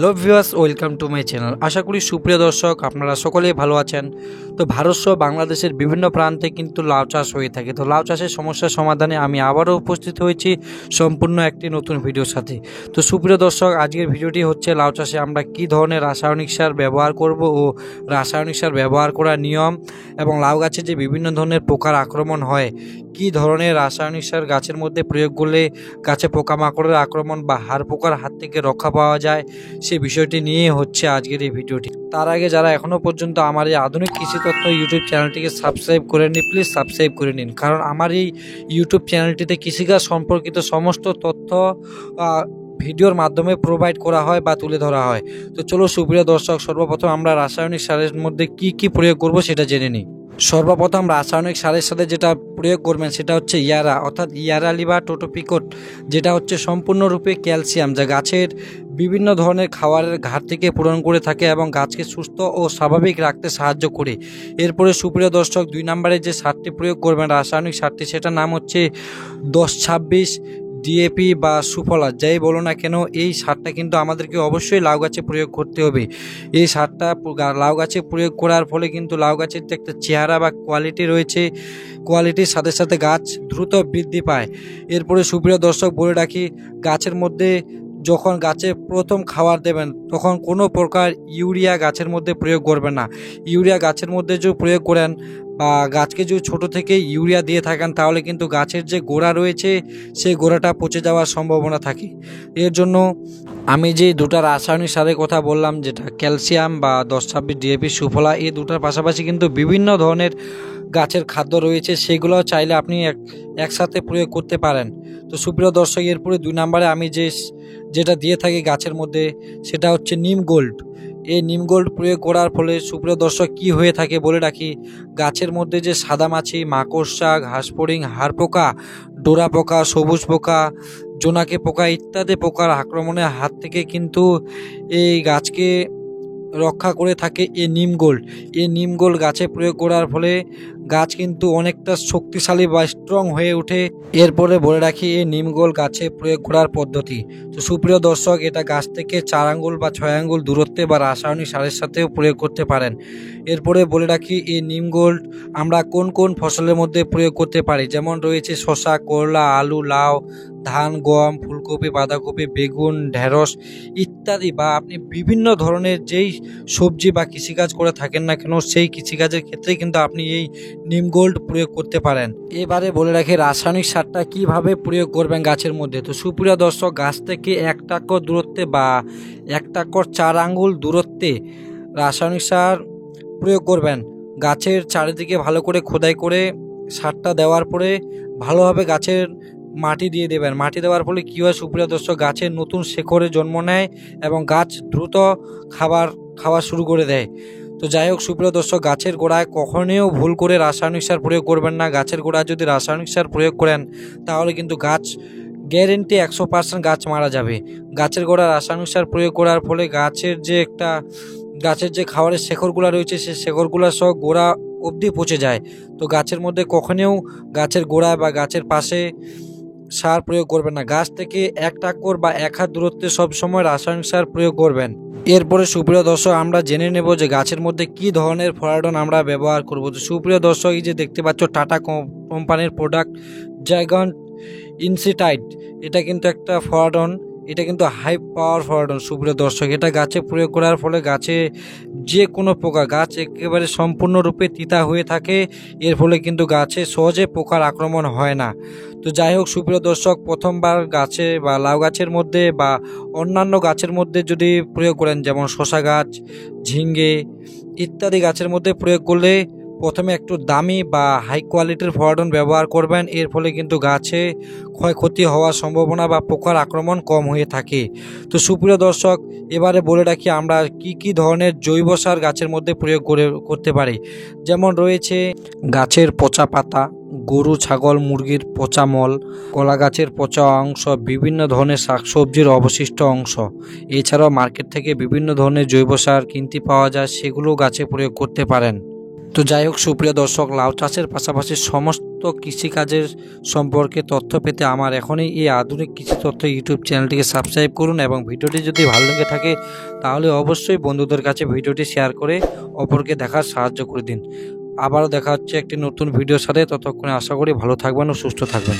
Hello viewers, welcome to my channel. আশা করি সুপ্রিয় দর্শক আপনারা সকলেই ভালো আছেন। তো ভারতসহ বাংলাদেশের বিভিন্ন প্রান্তে কিন্তু লাউ চাষ হয়ে থাকে। তো লাউ চাষের সমস্যার সমাধানে আমি আবারও উপস্থিত হয়েছি সম্পূর্ণ একটি নতুন ভিডিওর সাথে। তো সুপ্রিয় দর্শক, আজকের ভিডিওটি হচ্ছে লাউ চাষে আমরা কী ধরনের রাসায়নিক সার ব্যবহার করব ও রাসায়নিক সার ব্যবহার করার নিয়ম, এবং লাউ গাছে যে বিভিন্ন ধরনের পোকার আক্রমণ হয়, কী ধরনের রাসায়নিক সার গাছের মধ্যে প্রয়োগ করলে গাছে পোকামাকড়ের আক্রমণ বা হাড় পোকার হাত থেকে রক্ষা পাওয়া যায়, সে বিষয়টি নিয়ে হচ্ছে আজকের এই ভিডিওটি। তার আগে যারা এখনও পর্যন্ত আমার এই আধুনিক কৃষি তথ্য ইউটিউব চ্যানেলটিকে সাবস্ক্রাইব করে নিন, প্লিজ সাবস্ক্রাইব করে নিন, কারণ আমার এই ইউটিউব চ্যানেলটিতে কৃষিকাজ সম্পর্কিত সমস্ত তথ্য ভিডিওর মাধ্যমে প্রোভাইড করা হয় বা তুলে ধরা হয়। তো চলো সুপ্রিয় দর্শক, সর্বপ্রথম আমরা রাসায়নিক সারের মধ্যে কি প্রয়োগ করব সেটা জেনে নিই। সর্বপ্রথম রাসায়নিক সারের সাথে যেটা প্রয়োগ করবেন সেটা হচ্ছে ইয়ারা, অর্থাৎ ইয়ারালি বা টোটোপিকট, যেটা হচ্ছে সম্পূর্ণরূপে ক্যালসিয়াম, যা গাছের বিভিন্ন ধরনের খাবারের ঘাটতিকে পূরণ করে থাকে এবং গাছকে সুস্থ ও স্বাভাবিক রাখতে সাহায্য করে। এরপরে সুপ্রিয় দর্শক, 2 নম্বরে যে সারটি প্রয়োগ করবেন রাসায়নিক সারটি, সেটার নাম হচ্ছে 10-26 ডিএপি বা সুফলা, যাই বলো না কেন, এই সারটা কিন্তু আমাদেরকে অবশ্যই লাউ গাছে প্রয়োগ করতে হবে। এই সারটা লাউ গাছে প্রয়োগ করার ফলে কিন্তু লাউ গাছের যে একটা চেহারা বা কোয়ালিটি রয়েছে, কোয়ালিটির সাথে সাথে গাছ দ্রুত বৃদ্ধি পায়। এরপরে সুপ্রিয় দর্শক বলে রাখি, গাছের মধ্যে যখন গাছে প্রথম খাবার দেবেন তখন কোনো প্রকার ইউরিয়া গাছের মধ্যে প্রয়োগ করবেন না। ইউরিয়া গাছের মধ্যে যদি প্রয়োগ করেন বা গাছকে যদি ছোটো থেকে ইউরিয়া দিয়ে থাকেন, তাহলে কিন্তু গাছের যে গোড়া রয়েছে সেই গোড়াটা পচে যাওয়ার সম্ভাবনা থাকে। এর জন্য আমি যে দুটো রাসায়নিক সারের কথা বললাম, যেটা ক্যালসিয়াম বা 10-26 ডিএপি সুফলা, এই দুটার পাশাপাশি কিন্তু বিভিন্ন ধরনের গাছের খাদ্য রয়েছে, সেগুলো চাইলে আপনি একসাথে প্রয়োগ করতে পারেন। তো সুপ্রিয় দর্শক, এরপরে 2 নম্বরে আমি যেটা দিয়ে থাকি গাছের মধ্যে, সেটা হচ্ছে নিম গোল্ড। এই নিম গোল্ড প্রয়োগ করার ফলে সুপ্রিয় দর্শক কী হয়ে থাকে বলে রাখি, গাছের মধ্যে যে সাদামাছি, মাকড়সা, ঘাসফড়িং, হাড় পোকা, ডোরা পোকা, সবুজ পোকা, জোনাকি পোকা ইত্যাদি পোকার আক্রমণের হাত থেকে কিন্তু এই গাছকে রক্ষা করে থাকে এই নিম গোল্ড। এই নিম গোল্ড গাছে প্রয়োগ করার ফলে গাছ কিন্তু অনেকটা শক্তিশালী বা স্ট্রং হয়ে ওঠে। এরপরে বলে রাখি এই নিম গোল্ড গাছে প্রয়োগ করার পদ্ধতি। তো সুপ্রিয় দর্শক, এটা গাছ থেকে 4 আঙ্গুল বা 6 আঙ্গুল দূরত্বে বা রাসায়নিক সারের সাথেও প্রয়োগ করতে পারেন। এরপরে বলে রাখি এই নিম গোল্ড আমরা কোন কোন ফসলের মধ্যে প্রয়োগ করতে পারি, যেমন রয়েছে শসা, করলা, আলু, লাউ, ধান, গম, ফুলকপি, বাঁধাকপি, বেগুন, ঢেঁড়স ইত্যাদি, বা আপনি বিভিন্ন ধরনের যেই সবজি বা কৃষিকাজ করে থাকেন না কেন, সেই কৃষিকাজের ক্ষেত্রে কিন্তু আপনি এই নিম গোল্ড প্রয়োগ করতে পারেন। এবারে বলে রাখি রাসায়নিক সারটা কিভাবে প্রয়োগ করবেন গাছের মধ্যে। তো সুপ্রিয় দর্শক, গাছ থেকে 1 টাকর দূরত্বে বা 1 টাকর 4 আঙ্গুল দূরত্বে রাসায়নিক সার প্রয়োগ করবেন। গাছের চারিদিকে ভালো করে খোদাই করে সারটা দেওয়ার পরে ভালোভাবে গাছের মাটি দিয়ে দেবেন। মাটি দেওয়ার ফলে কী হয় সুপ্রিয় দর্শক, গাছের নতুন শেকড়ে জন্ম নেয় এবং গাছ দ্রুত খাওয়া শুরু করে দেয়। তো যাই হোক সুপ্রিয় দর্শক, গাছের গোড়ায় কখনোই ভুল করে রাসায়নিক সার প্রয়োগ করবেন না। গাছের গোড়ায় যদি রাসায়নিক সার প্রয়োগ করেন তাহলে কিন্তু গাছ গ্যারেন্টি 100% গাছ মারা যাবে। গাছের গোড়ায় রাসায়নিক সার প্রয়োগ করার ফলে গাছের যে খাবারের শেকড়গুলো রয়েছে, সেই শেকড়গুলো সহ গোড়া অবধি পচে যায়। তো গাছের মধ্যে কখনোই গাছের গোড়ায় বা গাছের পাশে সার প্রয়োগ করবেন না। গাছ থেকে 1 টাকর বা 1 হাত দূরত্বে সবসময় রাসায়নিক সার প্রয়োগ করবেন। এরপরে সুপ্রিয় দর্শক, আমরা জেনে নেব যে গাছের মধ্যে কি ধরনের ফরাডন আমরা ব্যবহার করব। তো সুপ্রিয় দর্শক, এই যে দেখতে পাচ্ছ টাটা কোম্পানির প্রোডাক্ট জায়গন্ট ইনসিটাইড, এটা কিন্তু একটা ফরাডন, এটা কিন্তু হাই পাওয়ার ফরাডন। সুপ্রিয় দর্শক, এটা গাছে প্রয়োগ করার ফলে গাছে যে কোনো পোকা, গাছ একেবারে সম্পূর্ণরূপে তিতা হয়ে থাকে। এর ফলে কিন্তু গাছে সহজে পোকার আক্রমণ হয় না। তো যাই হোক সুপ্রিয় দর্শক, প্রথমবার গাছে বা লাউ গাছের মধ্যে বা অন্যান্য গাছের মধ্যে যদি প্রয়োগ করেন, যেমন শসা গাছ, ঝিঙ্গে ইত্যাদি গাছের মধ্যে প্রয়োগ করলে প্রথমে একটু দামি বা হাই কোয়ালিটির ফরাডন ব্যবহার করবেন। এর ফলে কিন্তু গাছে ক্ষয়ক্ষতি হওয়ার সম্ভাবনা বা পোকার আক্রমণ কম হয়ে থাকে। তো সুপ্রিয় দর্শক, এবারে বলে রাখি আমরা কি ধরনের জৈব সার গাছের মধ্যে প্রয়োগ করতে পারি। যেমন রয়েছে গাছের পচা পাতা, গরু, ছাগল, মুরগির পচা মল, কলা গাছের পচা অংশ, বিভিন্ন ধরনের শাকসবজির অবশিষ্ট অংশ। এছাড়াও মার্কেট থেকে বিভিন্ন ধরনের জৈব সার কিনতে পাওয়া যায়, সেগুলো গাছে প্রয়োগ করতে পারেন। তো যাই হোক সুপ্রিয় দর্শক, লাউ চাষের পাশাপাশি সমস্ত কৃষিকাজের সম্পর্কে তথ্য পেতে আমার এখনই এই আধুনিক কৃষি তথ্য ইউটিউব চ্যানেলটিকে সাবস্ক্রাইব করুন এবং ভিডিওটি যদি ভালো লেগে থাকে তাহলে অবশ্যই বন্ধুদের কাছে ভিডিওটি শেয়ার করে অপরকে দেখার সাহায্য করে দিন। আবারও দেখা হচ্ছে একটি নতুন ভিডিওর সাথে, ততক্ষণে আশা করি ভালো থাকবেন ও সুস্থ থাকবেন।